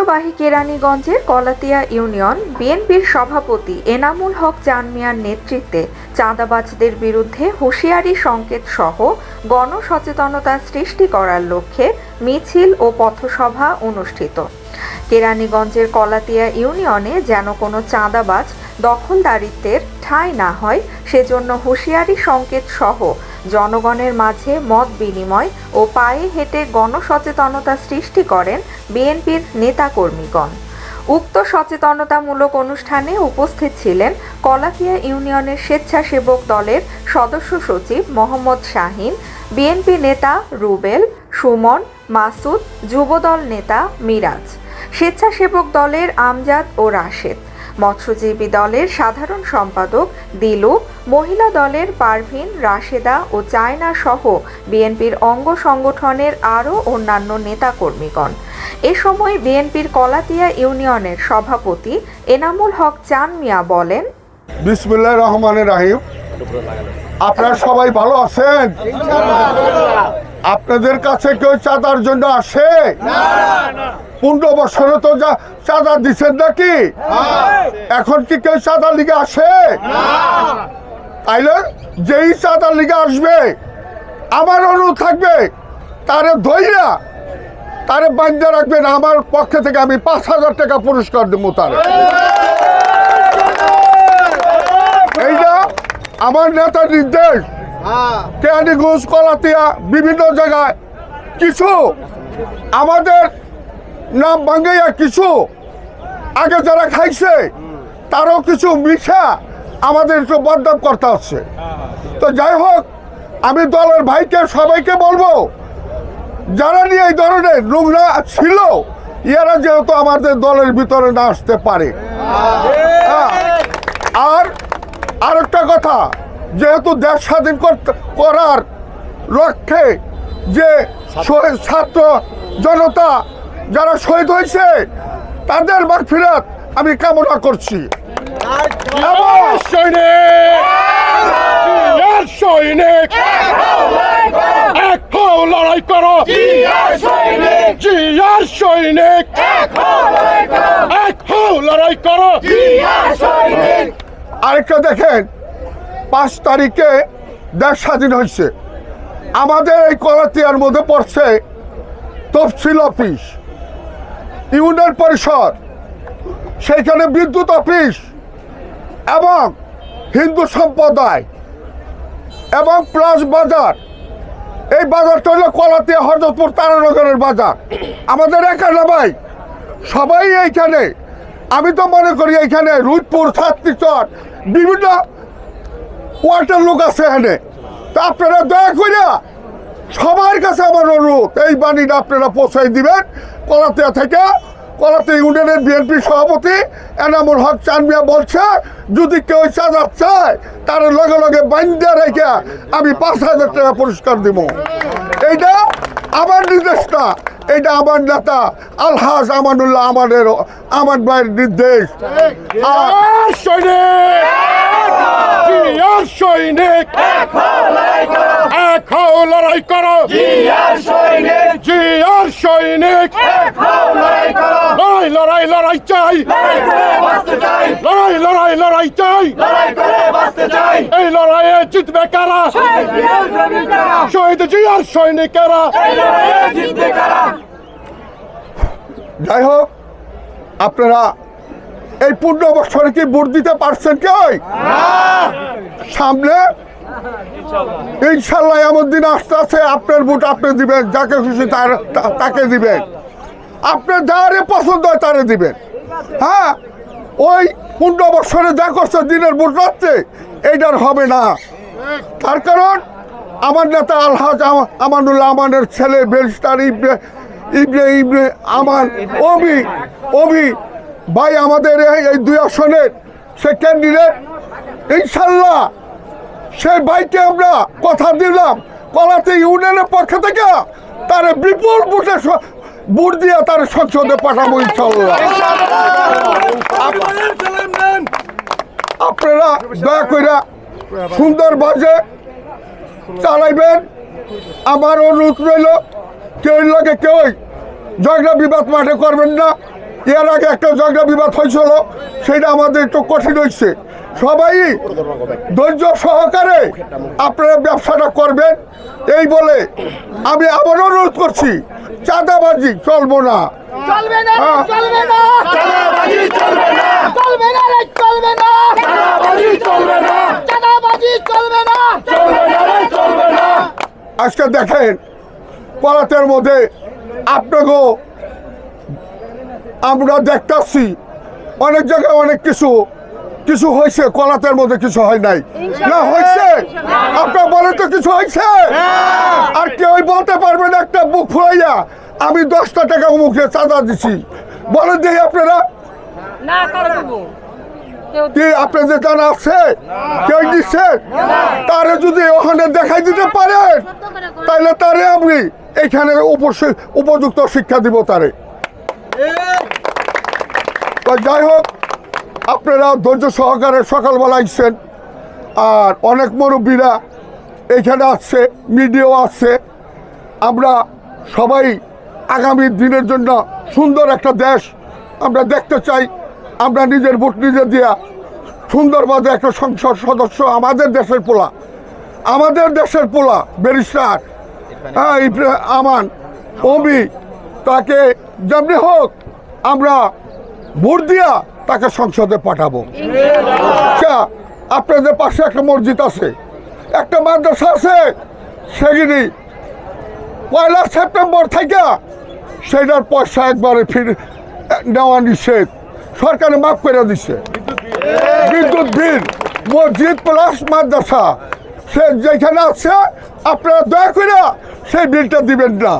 ঐতিহ্যবাহী কেরানীগঞ্জের কলাতিয়া ইউনিয়ন বিএনপির সভাপতি এনামুল হক চান মিয়ার নেতৃত্বে চাঁদাবাজদের বিরুদ্ধে হুঁশিয়ারি সংকেত সহ গণসচেতনতা সৃষ্টি করার লক্ষ্যে মিছিল ও পথসভা অনুষ্ঠিত। কেরানীগঞ্জের কলাতিয়া ইউনিয়নে যেন কোনো চাঁদাবাজ দখলদারিত্বের ঠাঁই না হয় সেজন্য হুঁশিয়ারি সংকেত সহ জনগণের মাঝে মত বিনিময় ও পায়ে হেঁটে গণসচেতনতা সৃষ্টি করেন বিএনপির নেতাকর্মীগণ। উক্ত সচেতনতামূলক অনুষ্ঠানে উপস্থিত ছিলেন কলাতিয়া ইউনিয়নের স্বেচ্ছাসেবক দলের সদস্য সচিব মোহাম্মদ শাহিন, বিএনপি নেতা রুবেল, সুমন, মাসুদ, যুবদল নেতা মিরাজ, স্বেচ্ছাসেবক দলের আমজাদ ও রাশেদ, মৎস্যজীবী দলের সাধারণ সম্পাদক দিলু, মহিলা দলের পারভিন, রাশেদা ও চায়না সহ বিএনপির অঙ্গ সংগঠনের আরও অন্যান্য নেতাকর্মীগণ। এ সময় বিএনপির কলাতিয়া ইউনিয়নের সভাপতি এনামুল হক চান মিয়া বলেন, বিসমিল্লাহির রহমানির রহিম। আপনারা সবাই ভালো আছেন? আপনাদের কাছে কেউ চাঁদার জন্য আসে? 15 বছরে তো চাঁদা দিচ্ছেন নাকি? এখন কি কেউ চাঁদার লিগে আসে? তাইলে যেই চাঁদার লিগে আসবে আমার অনুরোধ থাকবে তারে ধইরা তারে বান্ধা রাখবেন। আমার পক্ষে থেকে আমি 5,000 টাকা পুরস্কার দেবো তারে। এইটা আমার নেতার নির্দেশ। কেরানীগঞ্জ, কলাতিয়া, বিভিন্ন জায়গায় কিছু আমাদের নাম ভাঙ্গাইয়া কিছু আগে যারা খাইছে তারও কিছু মিশা আমাদের একটু বদনাম করতে হচ্ছে। তো যাই হোক, আমি দলের ভাইকে সবাইকে বলবো যারা নিয়ে এই ধরনের নোংরা ছিল এরা যেহেতু আমাদের দলের ভিতরে না আসতে পারে। আর আরেকটা কথা, যেহেতু দেশ স্বাধীন করার লক্ষ্যে যে ছাত্র জনতা যারা শহীদ হয়েছে তাদের মাগফিরাত আমি কামনা করছি। লড়াই করো, লড়াই করো। আরেকটা দেখেন, 5 তারিখে দেশ স্বাধীন হয়েছে। আমাদের এই কলাতিয়ার মধ্যে পড়ছে তফসিল অফিস, ইউনিয়ন পরিষদ, সেইখানে বিদ্যুৎ অফিস এবং হিন্দু সম্প্রদায় এবং প্লাস বাজার। এই বাজারটা হলো কলাতিয়া হরজতপুর তারানগরের বাজার। আমাদের একা না ভাই, সবাই এইখানে। আমি তো মনে করি এইখানে রুদপুর, ছাত্রীচর, বিভিন্ন কোয়ার্টার লোক আছে এখানে। তা আপনারা দয়া করে সবার কাছে আমার অনুরোধ, এই বাণীটা আপনারা পৌঁছাই দিবেন। কলাতিয়া থেকে কলাতিয়া ইউনিয়নের বিএনপি সভাপতি এনামুল হক চান মিয়া বলছে যদি কেউ চাঁদা চায় তার লগে লগে বান্ধা রেখে আমি 5,000 টাকা পুরস্কার দিব। এইটা আমার নির্দেশ না, এটা আমার নেতা আলহাজ আমানুল্লাহ আমার ভাইয়ের নির্দেশ। লড়াই করো, লড়াই লড়াই চাই, লড়াই চাই। এই লড়াইয়ে জিতবে কারা? শহীদ জিয়ার সৈনিকেরা। যাই হোক, আপনারা এই 15 বছরে কি ভোট দিতে পারছেন কেউ? সামনে ইনশাল্লাহ এমন দিন আসতে আছে আপনার ভোট আপনি দিবেন, যাকে খুশি তাকে দিবেন, আপনার যারে পছন্দ হয় তারে দিবেন। হ্যাঁ, ওই 15 বছরে যা করছে দিনের ভোট রাখছে এইটার হবে না। তার কারণ আমার নেতা আলহাজ আমানুল্লাহ আমানের ছেলে ব্যারিস্টার ইবনে আমান অভি ভাই আমাদের এই 2 আসনের সে ক্যান্ডিডেট। ইনশাল্লাহ সেই ভাইকে আমরা কথা দিলাম কলাতিয়া ইউনিয়নের পক্ষ থেকে তারা বিপুল ভোট দিয়ে তার সংসদে পাঠাবো ইনশাল্লাহ। আপনারা দয়া করে সুন্দর বাজে চালাইবেন। আমার অনুরোধ রইল কেউ লাগে কেউ ঝগড়া বিবাদ মাঠে করবেন না। এর আগে একটা ঝগড়া বিবাদ হয়েছিল, সেটা আমাদের একটু কঠিন হয়েছে। সবাই ধৈর্য সহকারে আপনারা ব্যবসাটা করবেন, এই বলে আমি আবার অনুরোধ করছি, চাঁদাবাজি চলবো না। চলবে না, হ্যাঁ। চলবে না, চাঁদাবাজি চলবে না, চলবে না, চলবে না, চাঁদাবাজি চলবে না, চাঁদাবাজি চলবে না, চলবে না, চলবে না। আজকে দেখেন কলাতের মধ্যে আপনাকেও আমরা দেখতেছি অনেক জায়গায় অনেক কিছু কিছু হয়েছে, কলাতের মধ্যে কিছু হয় নাই না, হয়েছে? আপনার বলেন তো কিছু হয়েছে? আর কেউই বলতে পারবেন একটা বুক ফুলাইয়া আমি 10টা টাকা মুখে চাঁদা দিছি, বলেন দেখি আপনারা না কারো দেবো কি আপনাদের জানা আছে? কেউ দিচ্ছে? তারে যদি ওখানে দেখাই দিতে পারেন তাহলে তারে আমি এখানে উপযুক্ত শিক্ষা দিব তারে। তো যাই হোক, আপনারা ধৈর্য সহকারে সকালবেলা আসছেন, আর অনেক মুরব্বীরা এখানে আসছে, মিডিয়াও আসছে। আমরা সবাই আগামী দিনের জন্য সুন্দর একটা দেশ আমরা দেখতে চাই। আমরা নিজের ভোট নিজে দিয়া সুন্দরভাবে একটা সংসদ সদস্য, আমাদের দেশের পোলা ব্যারিস্টার আমান ওবি, তাকে যেমনি হোক আমরা ভোট দিয়া তাকে সংসদে পাঠাবো। আচ্ছা, আপনাদের পাশে একটা মসজিদ আছে, একটা মাদ্রাসা আছে, সেখানে 1 সেপ্টেম্বর থেকে সেটার পয়সা একবারে নেওয়া নিষেধ, সরকারে মাফ করে দিচ্ছে। বিদ্যুৎ বিল, মসজিদ প্লাস মাদ্রাসা, সে যেখানে আছে আপনারা দয়া করে সেই বিলটা দিবেন না।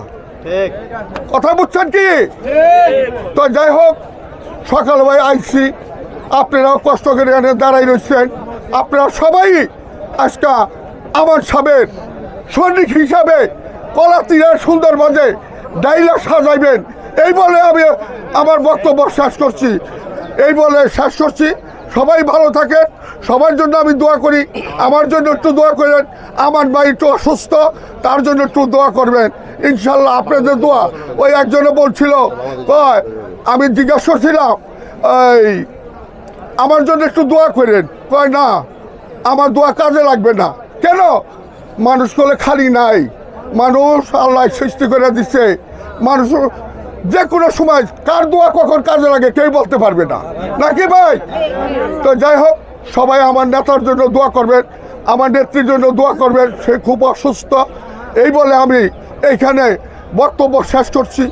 কথা বুঝছেন কি? তো যাই হোক, সকালবেলায় আইসি, আপনারাও কষ্ট করে এখানে দাঁড়াই রয়েছেন। আপনারা সবাই আজকে আমার সাবেক সৈনিক হিসাবে কলাতিয়া সুন্দরভাবে ডাইলা সাজাইবেন, এই বলে আমি আমার বক্তব্য শেষ করছি। সবাই ভালো থাকেন, সবার জন্য আমি দোয়া করি। আমার জন্য একটু দোয়া করেন, আমার ভাই একটু অসুস্থ, তার জন্য একটু দোয়া করবেন ইনশাল্লাহ। আপনাদের দোয়া, ওই একজনে বলছিল, আমি জিজ্ঞাসা করছিলাম এই আমার জন্য একটু দোয়া করেন, কয় না আমার দোয়া কাজে লাগবে না। কেন? মানুষ করলে খালি নাই, মানুষ আল্লাহ সৃষ্টি করে দিচ্ছে, মানুষ যে কোনো সময় কার দোয়া কখন কাজে লাগে কেউ বলতে পারবে না, নাকি ভাই? তো যাই হোক, সবাই আমার নেতার জন্য দোয়া করবেন, আমার নেত্রীর জন্য দোয়া করবেন, সে খুব অসুস্থ। এই বলে আমি এইখানে বক্তব্য শেষ করছি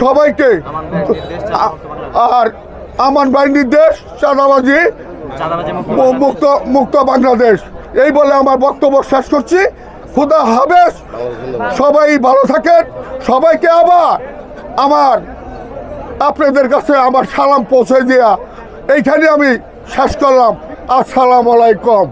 সবাইকে। আর আমান বাহিনীর দেশ, চাঁদাবাজি মুক্ত বাংলাদেশ, এই বলে আমার বক্তব্য শেষ করছি। খুদা হাফেজ, সবাই ভালো থাকেন। সবাইকে আবার আপনাদের কাছে আমার সালাম পৌঁছে দেওয়া এইখানে আমি শেষ করলাম। আসসালামু আলাইকুম।